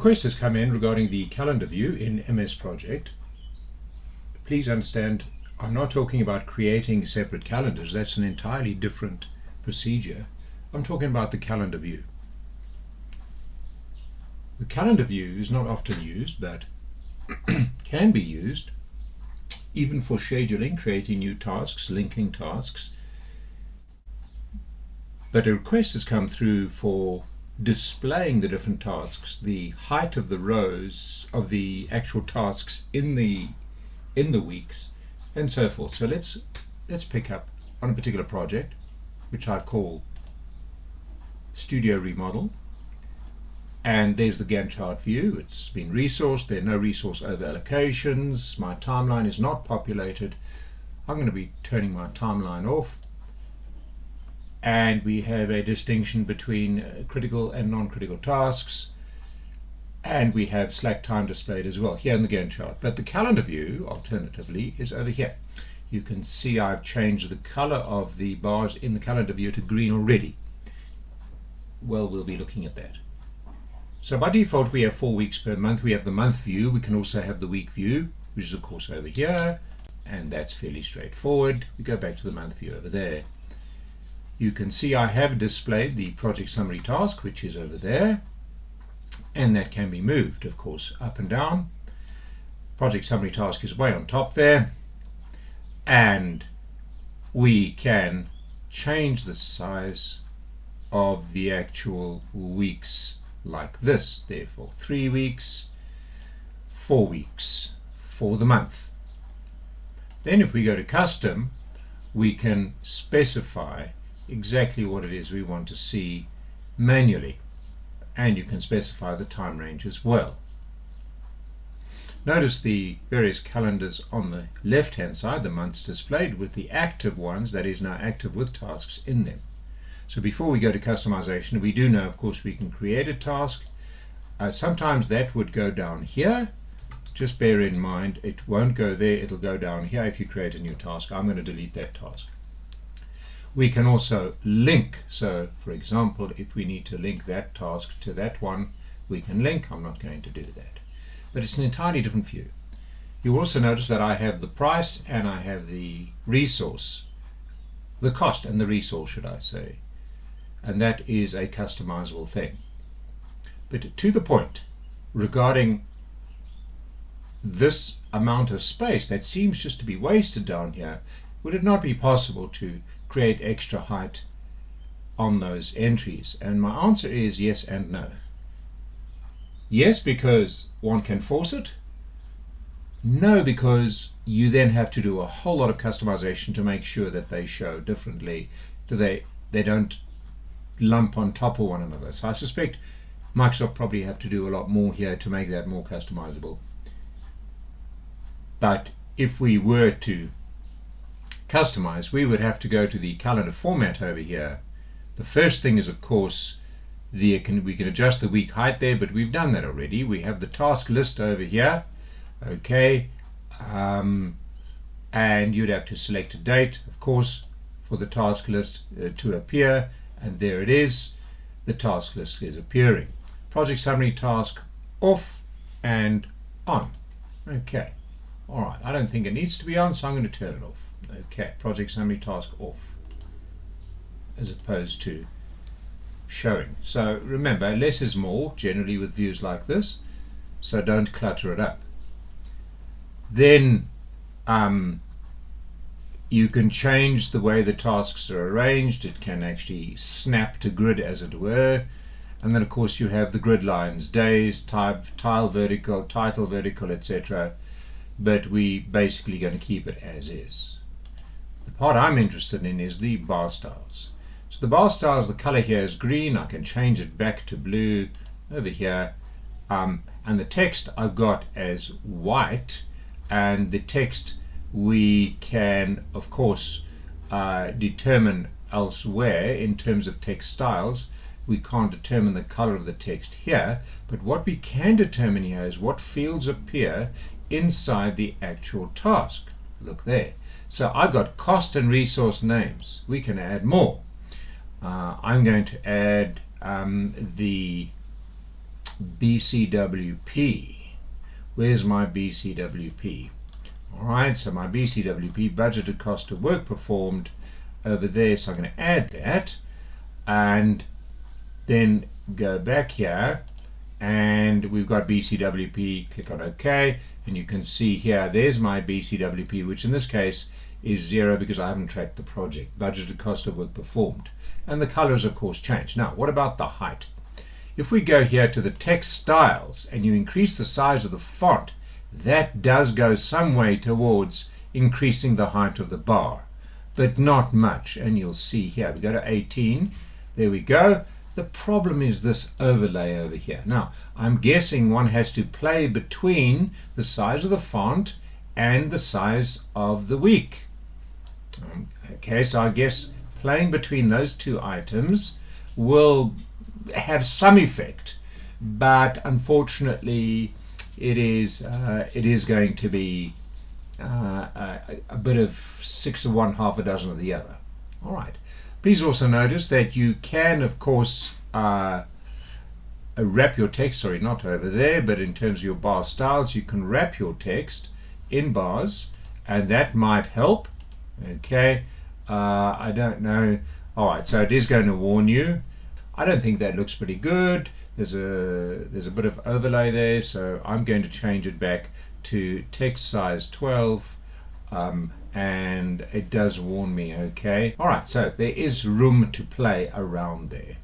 request has come in regarding the calendar view in MS Project. Please understand, I'm not talking about creating separate calendars. That's an entirely different procedure. I'm talking about the calendar view. The calendar view is not often used, but can be used even for scheduling, creating new tasks, linking tasks. But a request has come through for displaying the different tasks, the height of the rows of the actual tasks in the weeks, and so forth. So let's pick up on a particular project, which I call Studio Remodel. And there's the Gantt chart view. It's been resourced. There are no resource over allocations. My timeline is not populated. I'm going to be turning my timeline off. And we have a distinction between critical and non-critical tasks. And we have slack time displayed as well here in the Gantt chart. But the calendar view, alternatively, is over here. You can see I've changed the color of the bars in the calendar view to green already. Well, we'll be looking at that. So by default we have 4 weeks per month. We have the month view. We can also have the week view, which is of course over here, and that's fairly straightforward. We go back to the month view over there. You can see I have displayed the project summary task, which is over there, and that can be moved, of course, up and down. Project summary task is way on top there, and we can change the size of the actual weeks like this. Therefore 3 weeks, 4 weeks for the month. Then if we go to custom, we can specify exactly what it is we want to see manually, and you can specify the time range as well. Notice the various calendars on the left hand side, the months displayed with the active ones, that is now active with tasks in them. So before we go to customization, we do know, of course, we can create a task. Sometimes that would go down here. Just bear in mind, it won't go there, it'll go down here if you create a new task. I'm going to delete that task. We can also link. So, for example, if we need to link that task to that one, we can link. I'm not going to do that. But it's an entirely different view. You also notice that I have the price and I have the resource, the cost and the resource, should I say. And that is a customizable thing. But to the point, regarding this amount of space that seems just to be wasted down here, would it not be possible to create extra height on those entries? And my answer is yes and no. Yes, because one can force it. No, because you then have to do a whole lot of customization to make sure that they show differently, that they don't lump on top of one another. So I suspect Microsoft probably have to do a lot more here to make that more customizable. But if we were to customize, we would have to go to the calendar format over here. The first thing is, of course, we can adjust the week height there, but we've done that already. We have the task list over here. Okay, and you'd have to select a date, of course, for the task list to appear. And there it is, the task list is appearing. Project summary task off and on. Okay, all right, I don't think it needs to be on, so I'm going to turn it off. Okay, project summary task off, as opposed to showing. So remember, less is more, generally with views like this, so don't clutter it up. Then you can change the way the tasks are arranged. It can actually snap to grid, as it were. And then, of course, you have the grid lines, days, type, tile vertical, title vertical, etc. But we basically going to keep it as is. The part I'm interested in is the bar styles. So the bar styles, the color here is green. I can change it back to blue over here. And the text I've got as white. And the text we can, of course, determine elsewhere in terms of text styles. We can't determine the color of the text here, but what we can determine here is what fields appear inside the actual task. Look there. So I've got cost and resource names. We can add more. I'm going to add the BCWP. Where's my BCWP? Alright, so my BCWP, budgeted cost of work performed, over there, so I'm going to add that and then go back here and we've got BCWP. Click on OK and you can see here there's my BCWP, which in this case is 0 because I haven't tracked the project. Budgeted cost of work performed, and the colors of course change. Now what about the height? If we go here to the text styles and you increase the size of the font, that does go some way towards increasing the height of the bar, but not much. And you'll see here we go to 18. There we go. The problem is this overlay over here. Now I'm guessing one has to play between the size of the font and the size of the week. Okay, so I guess playing between those two items will have some effect, but unfortunately it is going to be a bit of 6 of one, half a dozen of the other. All right. Please also notice that you can, of course, wrap your text, sorry, not over there, but in terms of your bar styles, you can wrap your text in bars, and that might help. Okay, I don't know. All right, so it is going to warn you. I don't think that looks pretty good. There's a bit of overlay there, so I'm going to change it back to text size 12. And it does warn me. Okay, all right, so there is room to play around there.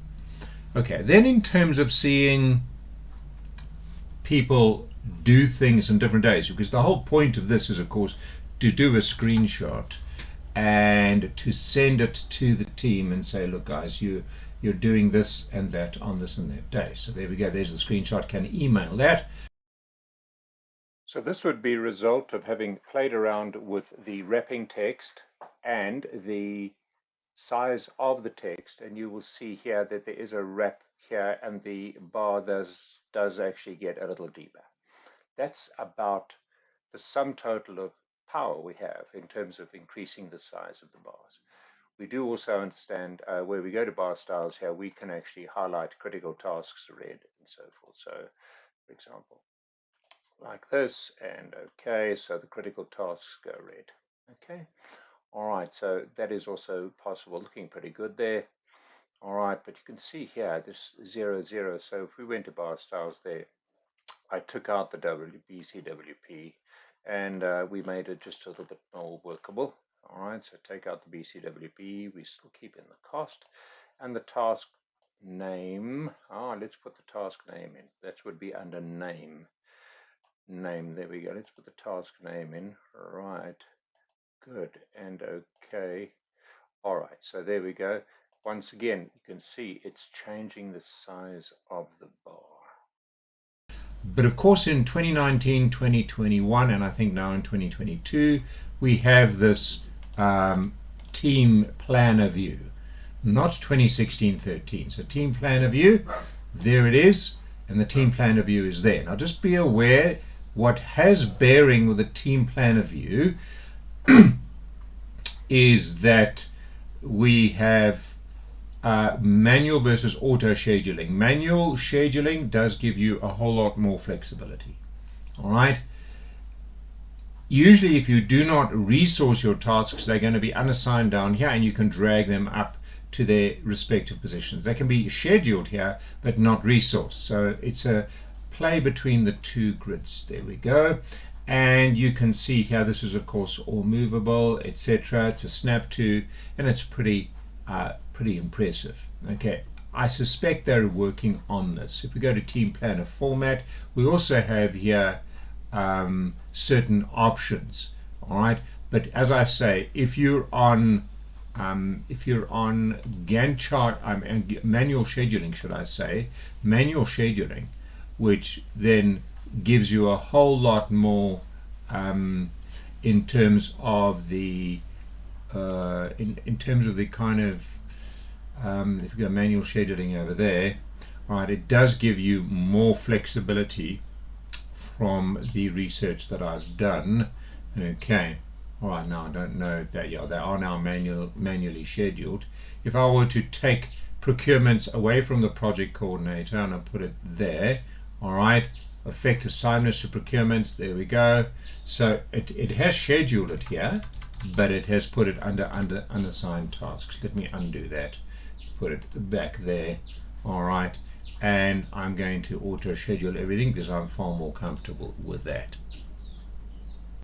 Okay, then in terms of seeing people do things in different days, because the whole point of this is of course to do a screenshot and to send it to the team and say, look guys, you're doing this and that on this and that day. So there we go, there's the screenshot. Can email that. So this would be a result of having played around with the wrapping text and the size of the text, and you will see here that there is a wrap here and the bar does actually get a little deeper. That's about the sum total of power we have in terms of increasing the size of the bars. We do also understand where we go to bar styles here, we can actually highlight critical tasks red and so forth. So for example, like this, and okay, so the critical tasks go red. Okay, all right, so that is also possible, looking pretty good there. All right, but you can see here this 0, 0. So if we went to bar styles there, I took out the BCWP and we made it just a little bit more workable. All right, so take out the BCWP, we still keep in the cost and the task name. Let's put the task name in. That would be under name. There we go. Let's put the task name in. Right, good, and okay. All right, so there we go. Once again, you can see it's changing the size of the bar. But of course in 2019, 2021, and I think now in 2022, we have this team planner view, not 2016-13. So team planner view, there it is, and the team planner view is there. Now just be aware what has bearing with the team planner view is that we have manual versus auto scheduling. Manual scheduling does give you a whole lot more flexibility. All right. Usually if you do not resource your tasks, they're going to be unassigned down here and you can drag them up to their respective positions. They can be scheduled here but not resourced. So it's a play between the two grids. There we go. And you can see here this is of course all movable, etc. It's a snap to, and it's pretty impressive. Okay, I suspect they're working on this. If we go to team planner format, we also have here certain options. All right, but as I say, if you're on Gantt chart, manual scheduling, should I say, manual scheduling, which then gives you a whole lot more in terms of the in terms of the kind of if you go manual scheduling over there, right, it does give you more flexibility from the research that I've done. Okay, all right, now I don't know that, yeah, they are now manually scheduled. If I were to take procurements away from the project coordinator and I put it there, All right, affect assignments to procurement. There we go. So it has scheduled it here, but it has put it under unassigned tasks. Let me undo that. Put it back there. All right, and I'm going to auto schedule everything because I'm far more comfortable with that.